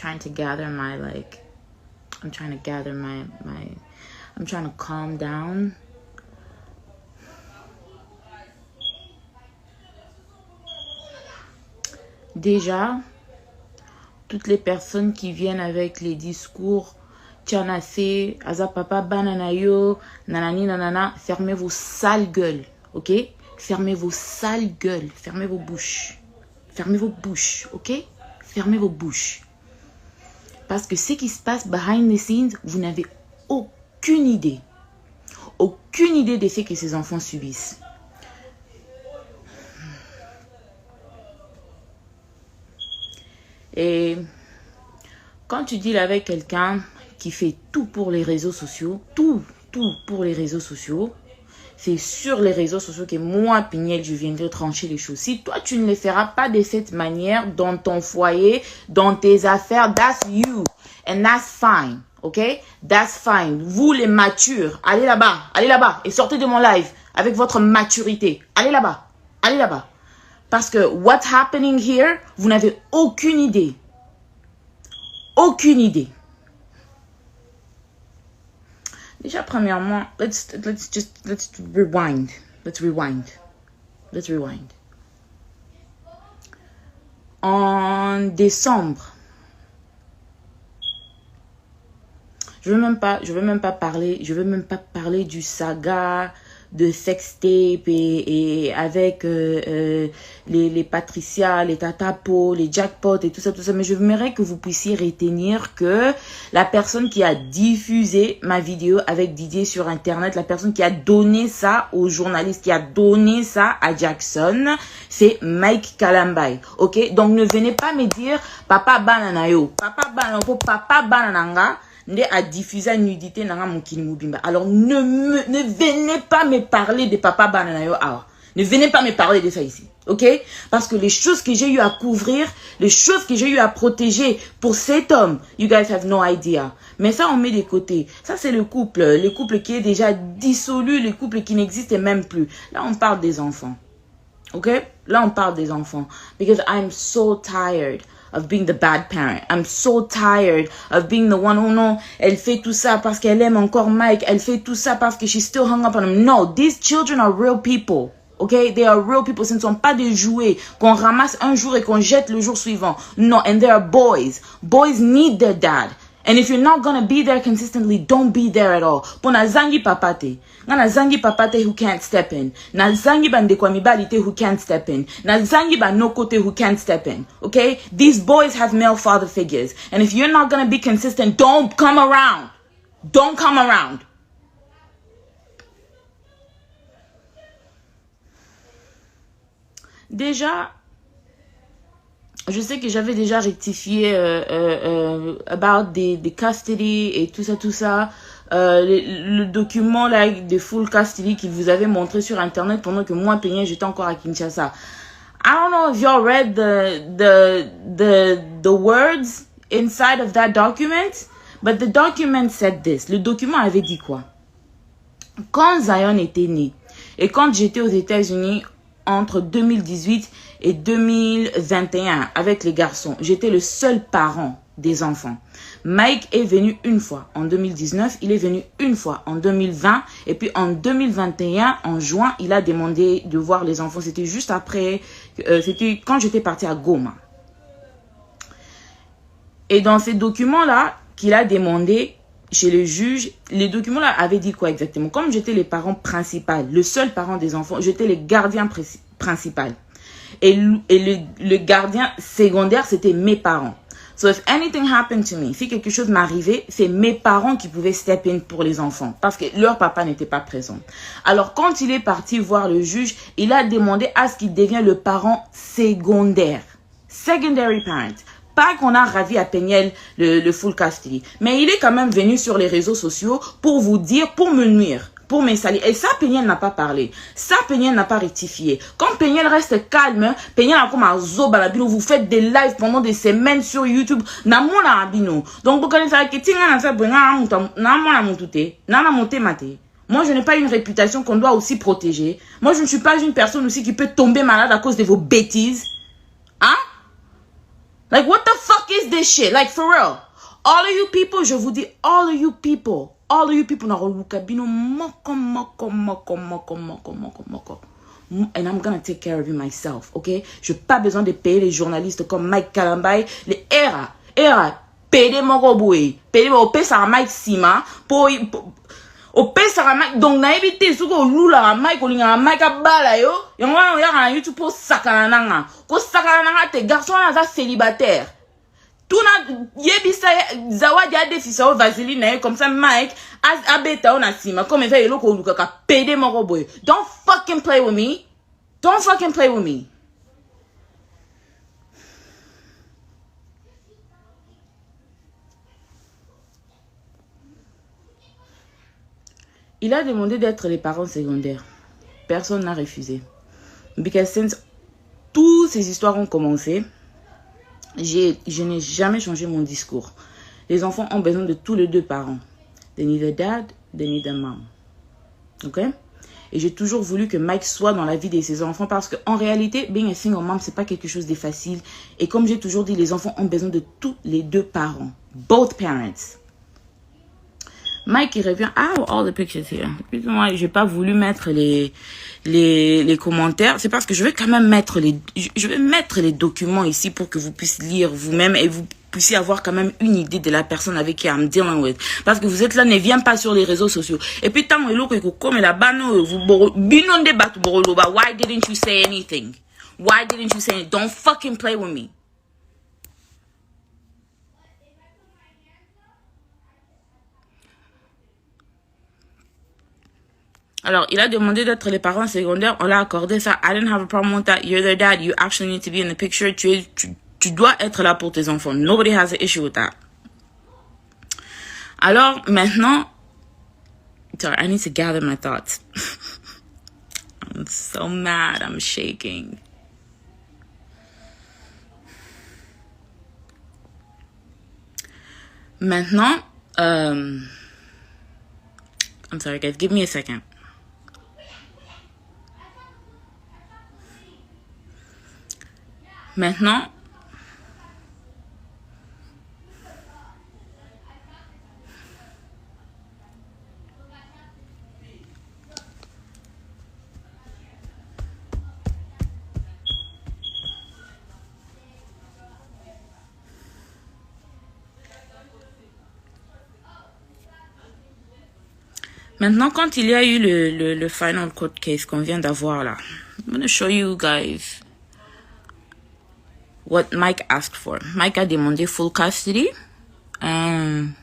trying to gather my I'm trying to gather I'm trying to calm down. Déjà, toutes les personnes qui viennent avec les discours tiens assez, aza papa banana yo, nanani nanana, fermez vos sales gueules, ok? Fermez vos sales gueules, fermez vos bouches. Fermez vos bouches, ok? Fermez vos bouches. Parce que ce qui se passe behind the scenes, vous n'avez aucune idée. Aucune idée de ce que ces enfants subissent. Et quand tu deals avec quelqu'un qui fait tout pour les réseaux sociaux, tout pour les réseaux sociaux, c'est sur les réseaux sociaux que moi, Pignel, je viendrai trancher les choses. Si toi, tu ne les feras pas de cette manière dans ton foyer, dans tes affaires, that's you. And that's fine, ok? That's fine. Vous, les matures, allez là-bas et sortez de mon live avec votre maturité. Allez là-bas. Parce que what's happening here, vous n'avez aucune idée. Aucune idée. Déjà, premièrement, let's rewind. Let's rewind. En décembre, je veux même pas parler du saga de sextape et avec les Patricia, les Tatapo, les Jackpot et tout ça, mais je voudrais que vous puissiez retenir que la personne qui a diffusé ma vidéo avec Didier sur internet, la personne qui a donné ça aux journalistes, qui a donné ça à Jackson, c'est Mike Kalambay, ok? Donc ne venez pas me dire papa banana yo, papa banananga a diffusé la nudité dans mon kinimubimba. Alors ne venez pas me parler de papa bananayo. Ne venez pas me parler de ça ici. Ok? Parce que les choses que j'ai eu à couvrir, les choses que j'ai eu à protéger pour cet homme, you guys have no idea. Mais ça, on met de côté. Ça, c'est le couple qui est déjà dissolu, le couple qui n'existe même plus. Là, on parle des enfants. Ok? Là, on parle des enfants. Because I'm so tired of being the bad parent. I'm so tired of being the one who no, elle fait tout ça parce qu'elle aime encore Mike. Elle fait tout ça parce que she's still hung up on him. No, these children are real people. Okay? They are real people. Ce ne sont pas des jouets qu'on ramasse un jour et qu'on jette le jour suivant. No, and they are boys. Boys need their dad. And if you're not gonna be there consistently, don't be there at all. Pona zangi papate. Na zangi papate who can't step in. Na zangi bandekwa who can't step in. Na zangi banokote who can't step in. Okay? These boys have male father figures. And if you're not gonna be consistent, don't come around. Don't come around. Déjà, je sais que j'avais déjà rectifié about the custody et tout ça. Le document là de full custody qu'il vous avait montré sur internet pendant que moi, Peigné, j'étais encore à Kinshasa. I don't know if y'all read the words inside of that document, but the document said this. Le document avait dit quoi? Quand Zion était né et quand j'étais aux États-Unis entre 2018 et 2021 avec les garçons, j'étais le seul parent des enfants. Mike est venu une fois en 2019, il est venu une fois en 2020 et puis en 2021, en juin, il a demandé de voir les enfants. C'était juste après, c'était quand j'étais partie à Goma. Et dans ces documents-là qu'il a demandé chez le juge, les documents-là avaient dit quoi exactement? Comme j'étais les parents principaux, le seul parent des enfants, j'étais le gardien principal. Et le gardien secondaire, c'était mes parents. So if anything happened to me, si quelque chose m'arrivait, c'est mes parents qui pouvaient step in pour les enfants parce que leur papa n'était pas présent. Alors quand il est parti voir le juge, il a demandé à ce qu'il devienne le parent secondaire. Secondary parent. Pas qu'on a ravi à Peignel le full custody. Mais il est quand même venu sur les réseaux sociaux pour vous dire, pour me nuire, pour me salir. Et ça, Peignel n'a pas parlé. Ça, Peignel n'a pas rectifié. Quand Peignel reste calme, Peignel a comme un zobalabino. Vous faites des lives pendant des semaines sur YouTube. Namona abino. Donc, vous connaissez que tinga na fait na montute. Na monté maté. Moi, je n'ai pas une réputation qu'on doit aussi protéger. Moi, je ne suis pas une personne aussi qui peut tomber malade à cause de vos bêtises. Hein? Like, what the fuck is this shit? Like, for real. All of you people, je vous dis, all of you people, and I'm gonna take care of you myself, okay? Je n'ai pas besoin de payer les journalistes comme Mike Kalambay, les era, payer mon roboué, payer mon paye ça Mike Sima, pour au paye ça Mike, donc na évité ce que lula Mike ou linga Mike abala yo, yon wa yon na YouTube pour sakana ko sakana te garçon na célibataire. Tout na yebisa zawadi a defisa o vaseline na comme ça Mike abeta on a Sima comme il fait yo ko luka ka payer mon roboué. Don't fucking play with me. Don't fucking play with me. Il a demandé d'être les parents secondaires. Personne n'a refusé. Because since toutes ces histoires ont commencé, je n'ai jamais changé mon discours. Les enfants ont besoin de tous les deux parents. They need a dad, they need a mom. Ok? Et j'ai toujours voulu que Mike soit dans la vie de ses enfants parce qu'en réalité, being a single mom, c'est pas quelque chose de facile. Et comme j'ai toujours dit, les enfants ont besoin de tous les deux parents. Both parents. Mike, il revient. Ah, all the pictures here. Moi, j'ai pas voulu mettre les commentaires. C'est parce que je vais quand même mettre je vais mettre les documents ici pour que vous puissiez lire vous-même et vous puissiez avoir quand même une idée de la personne avec qui I'm dealing with. Parce que vous êtes là, ne viens pas sur les réseaux sociaux. Et puis, tant que comme la bano, vous binonde bat boroloba. Why didn't you say anything? Why didn't you say anything? Don't fucking play with me. Alors, il a demandé d'être les parents secondaires. On l'a accordé ça. I didn't have a problem with that. You're their dad. You actually need to be in the picture. Tu dois être là pour tes enfants. Nobody has an issue with that. Alors, maintenant... Sorry, I need to gather my thoughts. I'm so mad. I'm shaking. Maintenant... I'm sorry, guys. Give me a second. Maintenant, quand il y a eu le final court case qu'on vient d'avoir là, I'm going to show you guys what Mike asked for. Mike a demandé full custody. There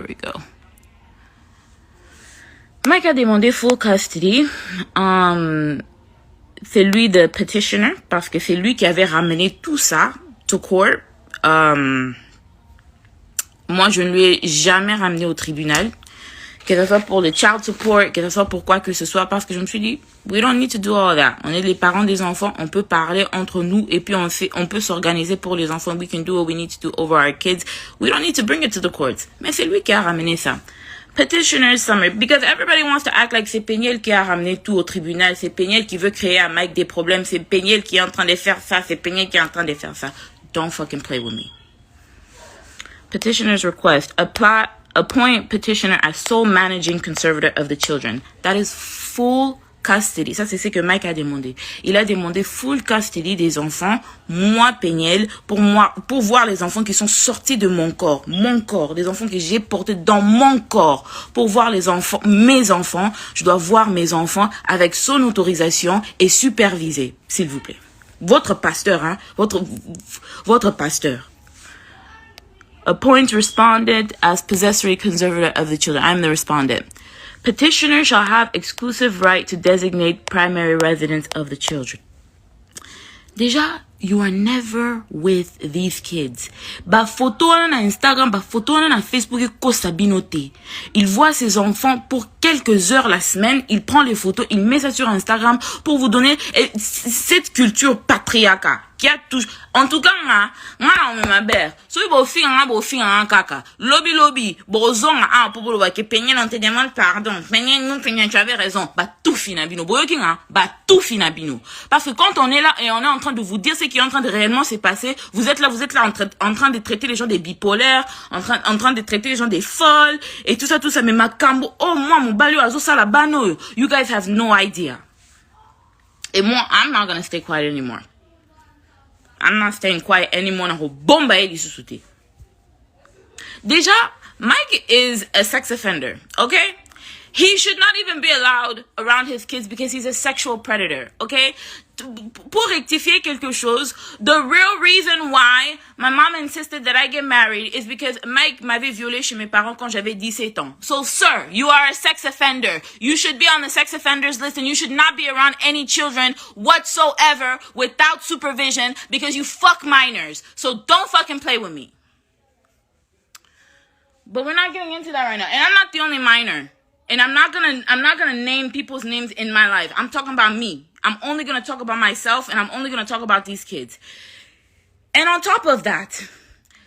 we go. Mike a demandé full custody. C'est lui the petitioner parce que c'est lui qui avait ramené tout ça to court. Moi, je ne lui ai jamais ramené au tribunal. Que ce soit pour le child support, que ce soit pour quoi que ce soit, parce que je me suis dit, we don't need to do all that. On est les parents des enfants, on peut parler entre nous et puis on peut s'organiser pour les enfants. We can do what we need to do over our kids. We don't need to bring it to the courts. Mais c'est lui qui a ramené ça. Petitioner summary, because everybody wants to act like c'est Peniel qui a ramené tout au tribunal, c'est Peniel qui veut créer à Mike des problèmes, c'est Peniel qui est en train de faire ça, c'est Peniel qui est en train de faire ça. Don't fucking play with me. Petitioner's request, appoint petitioner as sole managing conservator of the children. That is full custody. Ça, c'est ce que Mike a demandé. Il a demandé full custody des enfants, moi, Peniel, pour voir les enfants qui sont sortis de mon corps, des enfants que j'ai portés dans mon corps, pour voir les enfants, mes enfants. Je dois voir mes enfants avec son autorisation et superviser, s'il vous plaît. Votre pasteur, hein, votre pasteur. Appoint respondent as possessory conservator of the children. I'm the respondent. Petitioner shall have exclusive right to designate primary residence of the children. Déjà, you are never with these kids. Ba photo na Instagram, ba photo na Facebook ko sabinote. Il voit ses enfants pour quelques heures la semaine, il prend les photos, il met ça sur Instagram pour vous donner cette culture patriarcale qui a toujours. En tout cas, ma mère, so bo fi kaka. Lobby, bozon pour que Peigné non te demande pardon. Peigné, tu avais raison. But tout finabino. Bah tout finabino. Parce que quand on est là et on est en train de vous dire ce qui est en train de réellement se passer, vous êtes là en train de traiter les gens des bipolaires, en train de traiter les gens des folles, et tout ça, mais ma cambo, oh, moi, mon balio azo sala bano, you guys have no idea. Et moi, I'm not gonna stay quiet anymore. I'm not staying quiet anymore. Na ko bomba eli susute. Déjà, Mike is a sex offender, okay? He should not even be allowed around his kids because he's a sexual predator, okay? Pour rectifier quelque chose, the real reason why my mom insisted that I get married is because Mike m'avait violé chez mes parents quand j'avais 17 ans. So, sir, you are a sex offender. You should be on the sex offenders list and you should not be around any children whatsoever without supervision because you fuck minors. So don't fucking play with me. But we're not getting into that right now. And I'm not the only minor. And I'm not gonna name people's names in my life. I'm talking about me. I'm only gonna talk about myself and I'm only gonna talk about these kids. And on top of that,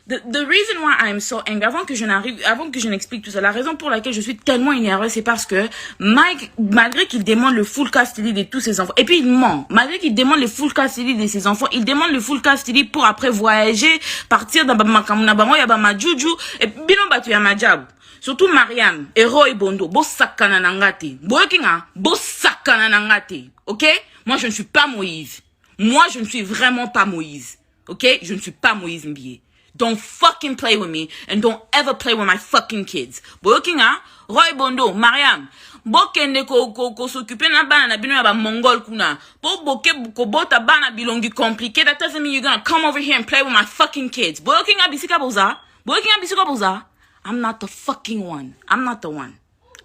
the reason why I'm so angry, avant que je n'explique tout ça, la raison pour laquelle je suis tellement énervée, c'est parce que Mike, malgré qu'il demande le full custody de tous ses enfants, et puis il ment, malgré qu'il demande le full custody de ses enfants, il demande le full custody pour après voyager, partir dans ma juju, et bino batu ya majabu. Surtout Mariam, Roy Bondo, bo sakana nangate. Bo sakana nangate. Ok? Moi, je ne suis pas Moïse. Moi, je ne suis vraiment pas Moïse. Ok? Je ne suis pas Moïse Mbié. Don't fucking play with me and don't ever play with my fucking kids. Boyokinga, Roy Bondo, Mariam, bokende ko s'occuper na bana na bino ya ba mongol kuna. Boke ko bota bana bilongi compliqué. That doesn't mean you're gonna come over here and play with my fucking kids. Boyokinga bisika boza. Boyokinga bisika boza. I'm not the fucking one. I'm not the one.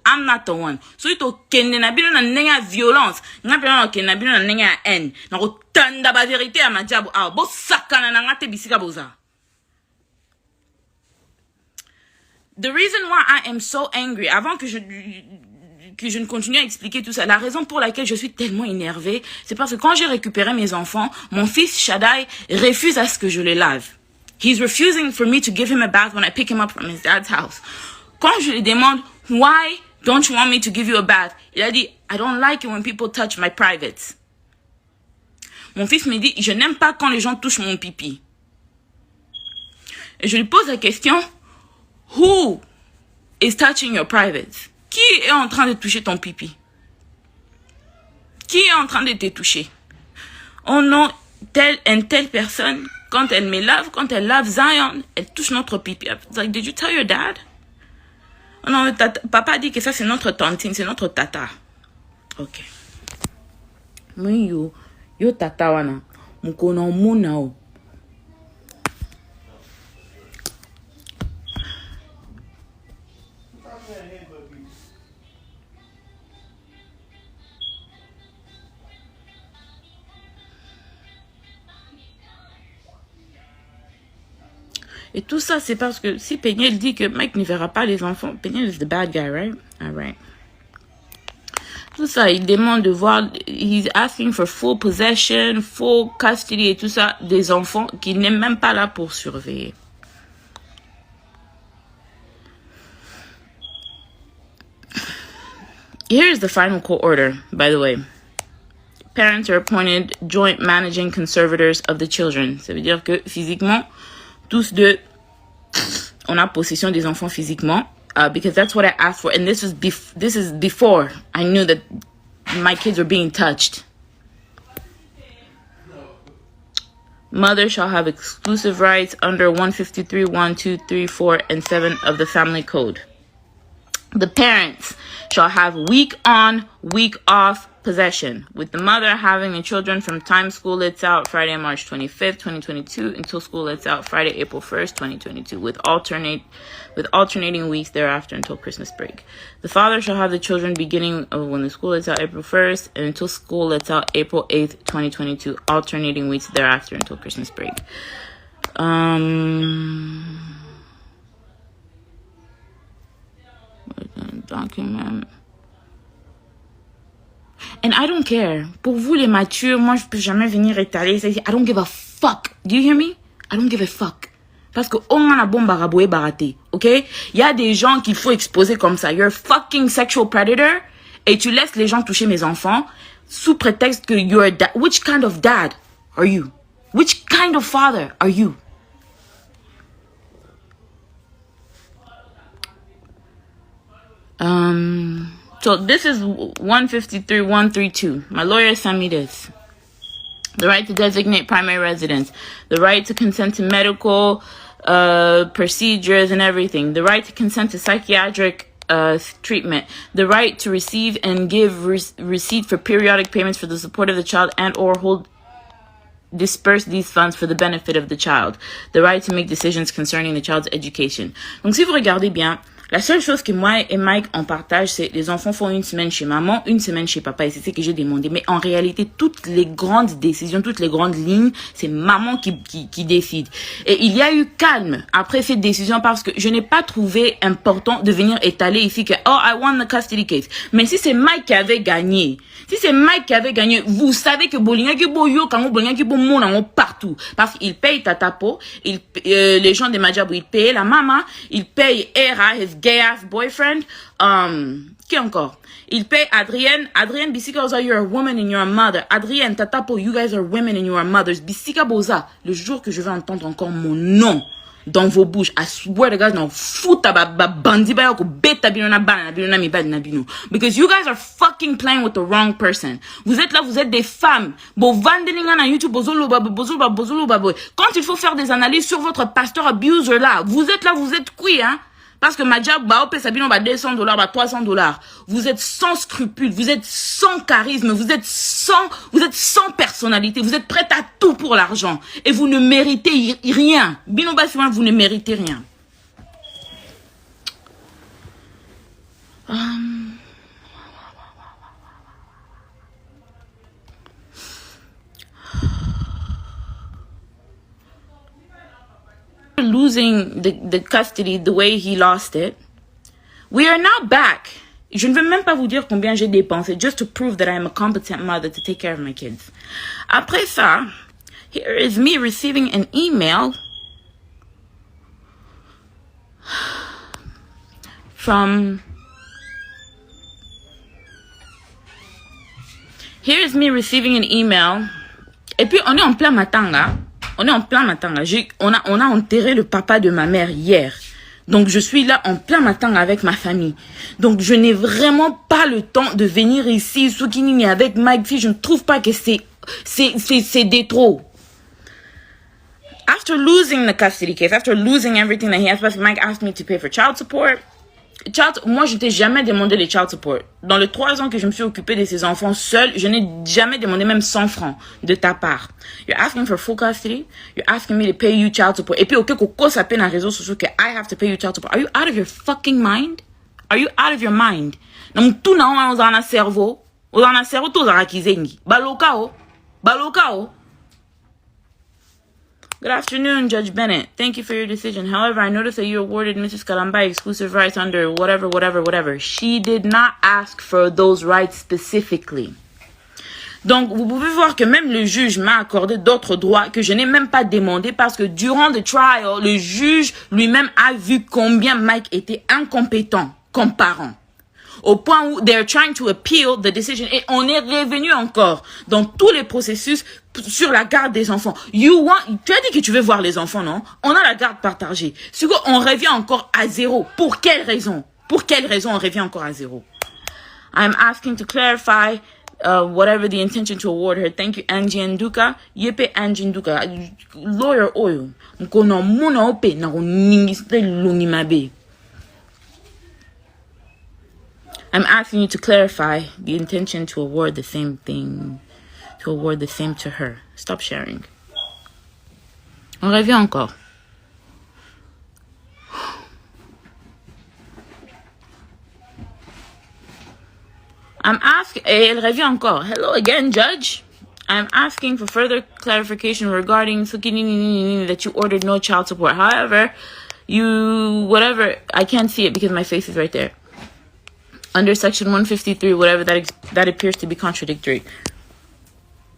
I'm not the one. So ito kende na bino na nenga violence. Nga pena kende na bino na nenga haine. Na ko tanda ba vérité à ma diabo. Ah, bo sakana na ngate bisika boza. The reason why I am so angry, avant que je ne continue à expliquer tout ça, la raison pour laquelle je suis tellement énervée, c'est parce que quand j'ai récupéré mes enfants, mon fils Shaddai refuse à ce que je les lave. He's refusing for me to give him a bath when I pick him up from his dad's house. Quand je lui demande, why don't you want me to give you a bath? Il a dit, I don't like it when people touch my privates. Mon fils me dit, je n'aime pas quand les gens touchent mon pipi. Et je lui pose la question, who is touching your privates? Qui est en train de toucher ton pipi? Qui est en train de te toucher? Oh non, telle personne, quand elle me lave, quand elle lave Zion, elle touche notre pipi. It's like, did you tell your dad? Oh non, papa dit que ça c'est notre tantine, c'est notre tata. Ok. Oui, yo tata wana, mukona muna o. Et tout ça, c'est parce que si Peniel dit que Mike ne verra pas les enfants, Peniel is the bad guy, right? All right. Tout ça, il demande de voir, he's asking for full possession, full custody et tout ça des enfants qui n'est même pas là pour surveiller. Here's the final court order, by the way. Parents are appointed joint managing conservators of the children. Ça veut dire que physiquement, tous deux, on a possession des enfants physiquement, because that's what I asked for, and this is before I knew that my kids were being touched. Mother shall have exclusive rights under 153, 1, 2, 3, 4, and 7 of the Family Code. The parents shall have week on, week off possession, with the mother having the children from time school lets out Friday, March 25th, 2022, until school lets out Friday, April 1st, 2022, with alternating weeks thereafter until Christmas break. The father shall have the children beginning of when the school lets out April 1st and until school lets out April 8th, 2022, alternating weeks thereafter until Christmas break. Document. And I don't care. Pour vous les matures, moi je peux jamais venir étaler. I don't give a fuck. Do you hear me? I don't give a fuck. Parce que on a bon baraboué baraté, ok? Il y a des gens qu'il faut exposer comme ça. You're a fucking sexual predator et tu laisses les gens toucher mes enfants sous prétexte que you're a dad. Which kind of dad are you? Which kind of father are you? So this is 153-132. My lawyer sent me this. The right to designate primary residence. The right to consent to medical procedures and everything. The right to consent to psychiatric treatment. The right to receive and give receipt for periodic payments for the support of the child and or disperse these funds for the benefit of the child. The right to make decisions concerning the child's education. Donc si vous regardez bien, la seule chose que moi et Mike on partage, c'est les enfants font une semaine chez maman, une semaine chez papa. Et c'est ce que j'ai demandé. Mais en réalité, toutes les grandes décisions, toutes les grandes lignes, c'est maman qui décide. Et il y a eu calme après cette décision parce que je n'ai pas trouvé important de venir étaler ici que, oh, I won the custody case. Mais si c'est Mike qui avait gagné, vous savez que Bolinga qui boyo, quand Bolinga qui bon partout. Parce qu'il paye Tatapo, les gens de Majabou, ils payent la maman, ils payent Era, his gay ass boyfriend, qui encore? Il paye Adrienne, Bisika Boza, you're a woman and you're a mother. Adrienne, Tatapo, you guys are women and you are mothers. Bisika Boza, le jour que je vais entendre encore mon nom dans vos bouches, I swear to God, non, fouta bandi ba yoko beta binona bana binona mi bad nabino. Because you guys are fucking playing with the wrong person. Vous êtes là, vous êtes des femmes. Bo vandeninga na YouTube, bozolo babo. Quand il faut faire des analyses sur votre pasteur abuser là, vous êtes là, vous êtes qui, hein? Parce que ma job, bah, Sabino, bah, $200, bah, $300. Vous êtes sans scrupules, vous êtes sans charisme, vous êtes sans personnalité, vous êtes prête à tout pour l'argent. Et vous ne méritez rien. Bino Bassouin, vous ne méritez rien. Losing the custody the way he lost it. We are now back. Je ne veux même pas vous dire combien j'ai dépensé just to prove that I am a competent mother to take care of my kids. Après ça, here is me receiving an email from et puis on est en plein matanga. On a enterré le papa de ma mère hier. Donc, je suis là en plein matin avec ma famille. Donc, je n'ai vraiment pas le temps de venir ici, Soukini, avec Mike. Je ne trouve pas que c'est des trop. After losing the custody case, after losing everything that he has, parce que Mike asked me to pay for child support. Moi, je t'ai jamais demandé les child support. Dans les 3 ans que je me suis occupée de ces enfants seuls, je n'ai jamais demandé même 100 francs de ta part. You're asking for full custody. You're asking me to pay you child support. Et puis, ok, Coco s'appelle dans les réseaux sociaux que I have to pay you child support. Are you out of your fucking mind? Are you out of your mind? Donc, tout n'a pas dans cerveau. Dans le cerveau, tout a rakizengi. Balokao. Good afternoon, Judge Bennett. Thank you for your decision. However, I noticed that you awarded Mrs. Kalamba exclusive rights under whatever. She did not ask for those rights specifically. Donc, vous pouvez voir que même le juge m'a accordé d'autres droits que je n'ai même pas demandé parce que durant le trial, le juge lui-même a vu combien Mike était incompétent comme parent. Au point où they're trying to appeal the decision. Et on est revenu encore dans tous les processus sur la garde des enfants. Tu as dit que tu veux voir les enfants, non? On a la garde partagée. On revient encore à zéro. Pour quelle raison on revient encore à zéro? I'm asking to clarify whatever the intention to award her. Thank you, Angie Nduka. Yepe Angie Nduka. Lawyer oyo. Mkono muna ope na uningiste lungimabe. I'm asking you to clarify the intention to award the same thing, to award the same to her. Stop sharing. On revient encore. I'm asking, elle revient encore. Hello again, Judge. I'm asking for further clarification regarding that you ordered no child support. However, I can't see it because my face is right there. Under section 153, whatever, that appears to be contradictory.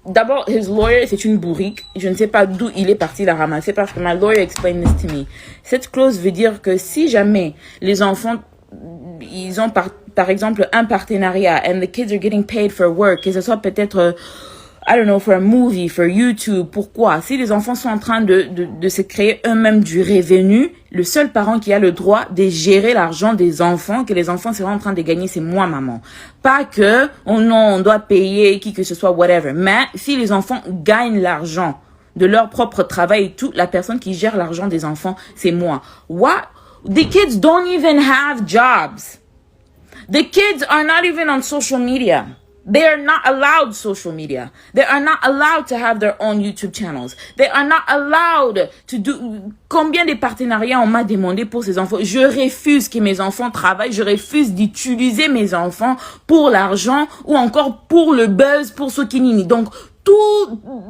D'abord, his lawyer, c'est une bourrique. Je ne sais pas d'où il est parti la ramasser parce que my lawyer explained this to me. Cette clause veut dire que si jamais les enfants ils ont par exemple un partenariat and the kids are getting paid for work, que ce soit peut-être I don't know, for a movie, for YouTube. Pourquoi? Si les enfants sont en train de se créer eux-mêmes du revenu, le seul parent qui a le droit de gérer l'argent des enfants, que les enfants sont en train de gagner, c'est moi, maman. Pas que, oh non, on doit payer qui que ce soit, whatever. Mais si les enfants gagnent l'argent de leur propre travail et tout, la personne qui gère l'argent des enfants, c'est moi. What? The kids don't even have jobs. The kids are not even on social media. They are not allowed social media. They are not allowed to have their own YouTube channels. They are not allowed to do... Combien de partenariats on m'a demandé pour ces enfants? Je refuse que mes enfants travaillent. Je refuse d'utiliser mes enfants pour l'argent ou encore pour le buzz, pour ce qui n'est. Donc,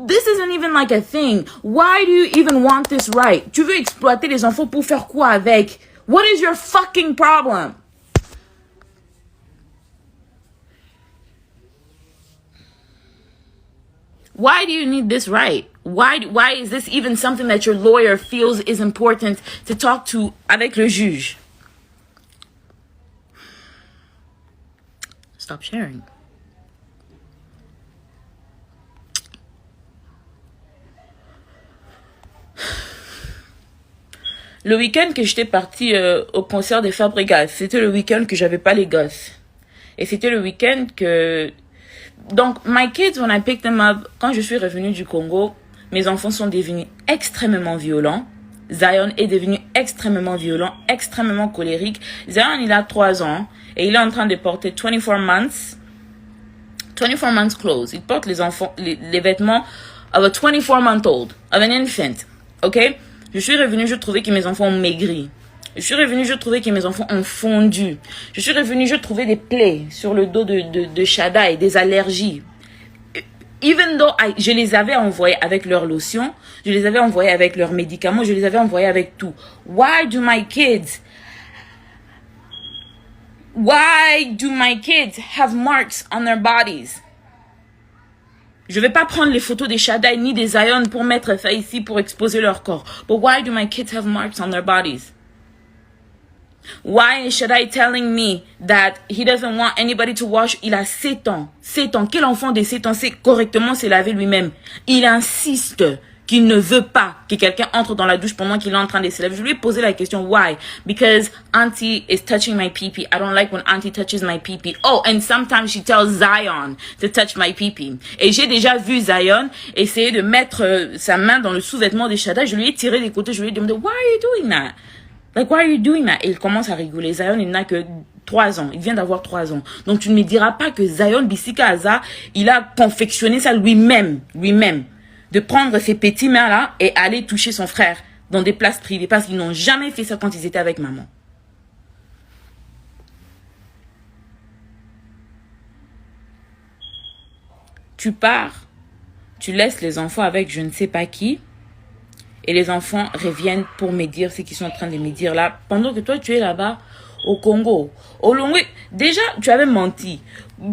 this isn't even like a thing. Why do you even want this right? Tu veux exploiter les enfants pour faire quoi avec? What is your fucking problem? Why do you need this right? Why is this even something that your lawyer feels is important to talk to avec le juge? Stop sharing. Le week-end que j'étais partie au concert des Fabregas, c'était le week-end que j'avais pas les gosses. Et c'était le week-end que... Donc, my kids, when I picked them up, quand je suis revenue du Congo, mes enfants sont devenus extrêmement violents. Zion est devenu extrêmement violent, extrêmement colérique. Zion, il a 3 ans et il est en train de porter 24 months clothes. Il porte les vêtements of a 24-month-old, of an infant. Ok? Je suis revenue, je trouvais que mes enfants ont maigri. Je suis revenue, je trouvais que mes enfants ont fondu. Je suis revenue, je trouvais des plaies sur le dos de Shada et des allergies. Even though je les avais envoyés avec leur lotion, je les avais envoyés avec leurs médicaments, je les avais envoyés avec tout. Why do my kids have marks on their bodies? Je vais pas prendre les photos des Shaddai ni des Zion pour mettre ça ici pour exposer leur corps. But why do my kids have marks on their bodies? Why is Shaddai telling me that he doesn't want anybody to wash? Il a 7 ans. 7 ans. Quel enfant de 7 ans sait correctement se laver lui-même? Il insiste qu'il ne veut pas que quelqu'un entre dans la douche pendant qu'il est en train de se laver. Je lui ai posé la question, why? Because auntie is touching my pee-pee. I don't like when auntie touches my pee-pee. Oh, and sometimes she tells Zion to touch my pee-pee. Et j'ai déjà vu Zion essayer de mettre sa main dans le sous-vêtement de Shaddai. Je lui ai tiré des côtés. Je lui ai demandé, why are you doing that? Like, why are you doing that? Et il commence à rigoler. Zion, il n'a que 3 ans. Il vient d'avoir 3 ans. Donc, tu ne me diras pas que Zion Bissika Aza, il a confectionné ça lui-même. De prendre ses petits mains-là et aller toucher son frère dans des places privées. Parce qu'ils n'ont jamais fait ça quand ils étaient avec maman. Tu pars. Tu laisses les enfants avec je ne sais pas qui. Et les enfants reviennent pour me dire ce qu'ils sont en train de me dire là. Pendant que toi, tu es là-bas au Congo. Au Longwe, déjà, tu avais menti.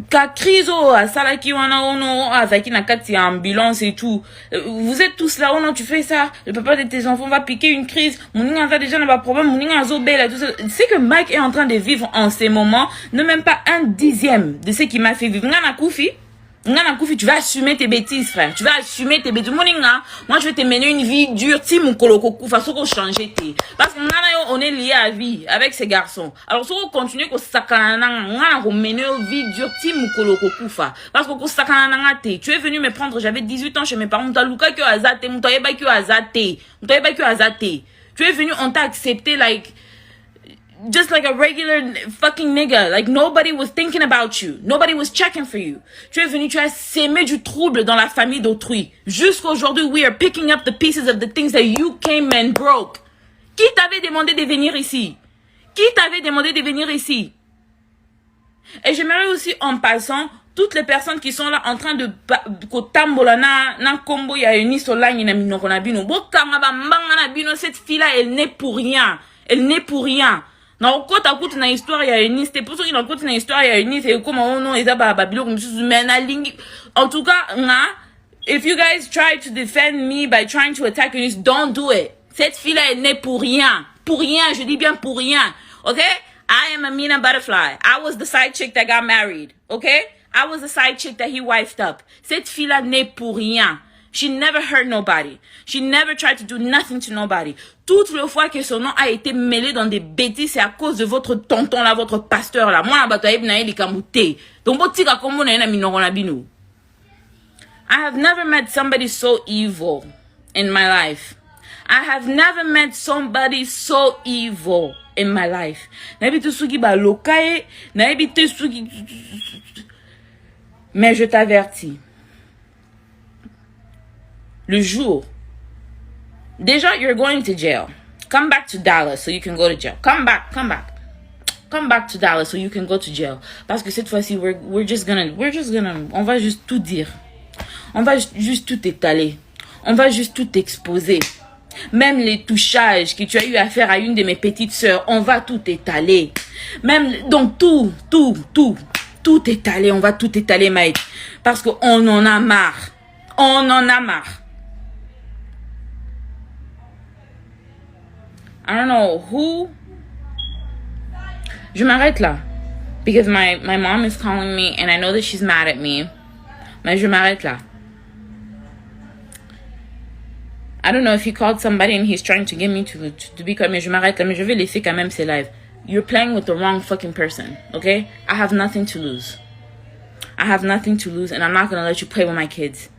Ka krizo, à Salaki, wana, ono, à Zaki, nakati, ambulance et tout. Vous êtes tous là, oh non, tu fais ça. Le papa de tes enfants va piquer une crise. Mouninga a déjà n'a pas de problème. Mouninga a zobé, tout ça. C'est que Mike est en train de vivre en ces moments, ne même pas 1/10 de ce qu'il m'a fait vivre. Ngana Koufi. Tu vas assumer tes bêtises, frère. Tu vas assumer tes bêtises. Moi, je vais te mener une vie dure. Si mon koloko koufa, faut qu'on change tes. Parce que on est lié à vie avec ces garçons. Alors, si on continue qu'on sakana, on mener une vie dure. Si mon koloko koufa. Parce que sakana te. Tu es venu me prendre, j'avais 18 ans chez mes parents. Mutaluka kyo azate. Mutayeba kyo azate. Tu es venu, on t'a accepté, like, just like a regular fucking nigga. Like, nobody was thinking about you. Nobody was checking for you. Tu es venu, tu as sémé du trouble dans la famille d'autrui. Jusqu'aujourd'hui, we are picking up the pieces of the things that you came and broke. Qui t'avait demandé de venir ici? Et j'aimerais aussi, en passant, toutes les personnes qui sont là en train de kotambola na combo ya une solangi na minoko na bino. Bokanga ba mbanga na bino, cette fille-là, elle n'est pour rien. Na okota kuti na histoire ya Eunice, c'est pour ça qu'il a kuti na histoire ya Eunice et comme on non eza ba bilo comme mais na lingi. En tout cas, if you guys try to defend me by trying to attack Eunice, don't do it. Cette fille-là elle n'est pour rien, je dis bien pour rien. OK? I am Amina Butterfly. I was the side chick that got married, okay? I was the side chick that he wifed up. Cette fille-là n'est pour rien. She never hurt nobody. She never tried to do nothing to nobody. Toutes les fois que son nom a été mêlé dans des bêtises, c'est à cause de votre tonton là, votre pasteur là. Moi, donc, I have never met somebody so evil in my life. I have never met somebody so evil in my life. Mais je t'avertis. Le jour. Déjà, you're going to jail. Come back to Dallas so you can go to jail. Come back. Come back to Dallas so you can go to jail. Parce que cette fois-ci, we're just gonna, on va juste tout dire. On va juste tout étaler. On va juste tout exposer. Même les touchages que tu as eu à faire à une de mes petites sœurs, on va tout étaler. Même, donc tout étaler, on va tout étaler, Mike. Parce qu'on en a marre. On en a marre. I don't know who. Je m'arrête là. Because my mom is calling me and I know that she's mad at me. Mais je m'arrête là. I don't know if he called somebody and he's trying to get me to be comme, mais je m'arrête là, mais je vais laisser quand même ces lives. You're playing with the wrong fucking person, okay? I have nothing to lose. I have nothing to lose and I'm not gonna let you play with my kids.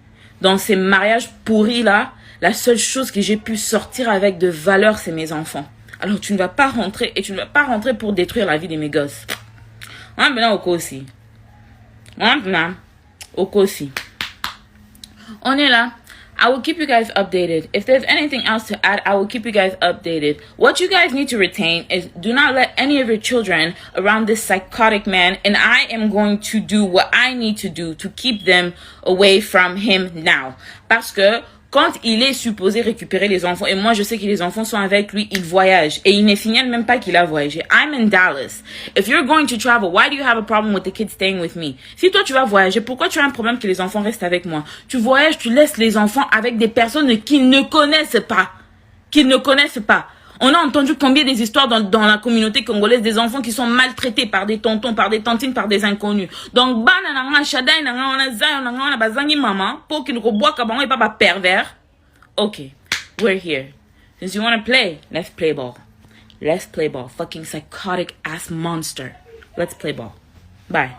Dans ces mariages pourris là, la seule chose que j'ai pu sortir avec de valeur, c'est mes enfants. Alors tu ne vas pas rentrer et tu ne vas pas rentrer pour détruire la vie de mes gosses. On est là au aussi. On est là. I will keep you guys updated. If there's anything else to add, I will keep you guys updated. What you guys need to retain is do not let any of your children around this psychotic man, and I am going to do what I need to do to keep them away from him now. Parce que quand il est supposé récupérer les enfants, et moi je sais que les enfants sont avec lui, il voyage. Et il ne signale même pas qu'il a voyagé. I'm in Dallas. If you're going to travel, why do you have a problem with the kids staying with me? Si toi tu vas voyager, pourquoi tu as un problème que les enfants restent avec moi? Tu voyages, tu laisses les enfants avec des personnes qu'ils ne connaissent pas. Qu'ils ne connaissent pas. On a entendu combien des histoires dans la communauté congolaise des enfants qui sont maltraités par des tontons, par des tantines, par des inconnus. Donc, okay, we're here. Since you want to play, let's play ball. Let's play ball. Fucking psychotic ass monster. Let's play ball. Bye.